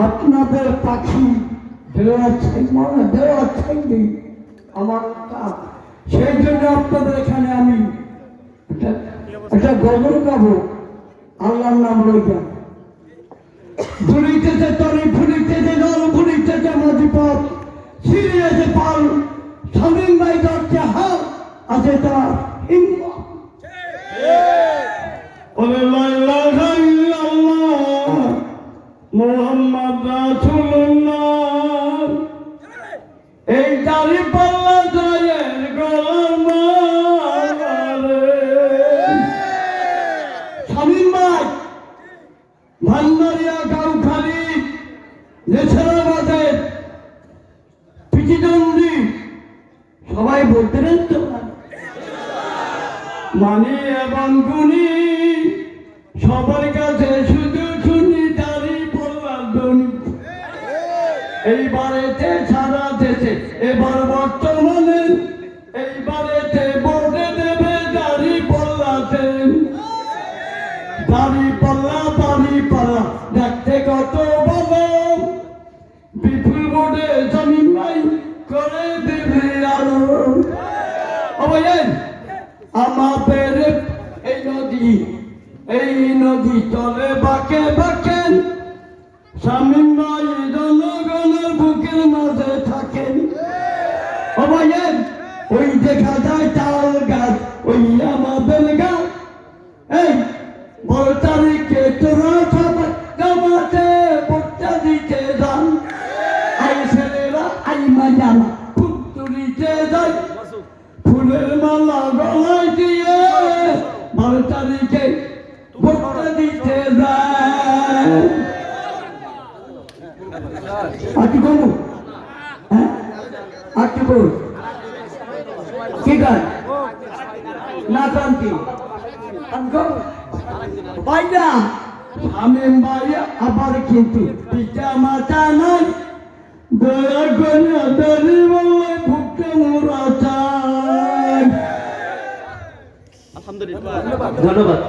আপনাদের পাখি দেওয়ার চাইনি আমার কাজ, সেই জন্য আপনাদের এখানে আমি একটা গজল গাবো, আল্লাহর নাম লইয়া। ভুলিতেছে তরি ভুলিতেছে জল ভুলিতেছে মাঝিপথ, ছিঁড়িয়েছে পাল স্বামীন ভাই ধরছে হাল, আছে তার হিম্মত। মোহাম্মদ রাসূলুল্লাহ, এই দাড়ি পাল্লা জয়ের গলার মারে। স্বামীন ভাই ভান্ডারিয়া গাউখালী নেছারাবাদের পিচিদন্ডি সবাই বলতে নেন তো মানে এবং গুণী, সবার কাছে শুধু শুনি দাড়ি পাল্লার ধ্বনি। এইবারেতে সারা দেশে এবার বর্তমানে, এইবারেতে ভোটে দেবে দাড়ি পাল্লাতে। দাড়ি পাল্লা দেখতে কত ভালো, বিপুল ভোটে জমিন ভাই করে দেবে আলো। আমাদের এই নদী চলে বাঁকে বাঁকে, শামীম ভাই জনগণের বুকের মাঝে থাকেন। ওই দেখা যায় তাল গাছ, ওই আমাদের গাছ। এই 12 তারিখে তোরা সবাই জামাতে ভোটটা দিতে যান। আই ছেলেরা আই মাজানা ফুল তুলিতে যায়, ফুলের মালা গলায় দিয়ে 12 তারিখে ভোটটা দিতে যায়। আটি করবো, হ্যাঁ আটি করবো, ঠিক আছে না শান্তি ভাইয়া। শামীম ভাই আবার কিন্তু পিতা মাতা নাই, দয়া করে দাড়ি বললে ভুট্টা মোরা চাই। আলহামদুলিল্লাহ, ধন্যবাদ।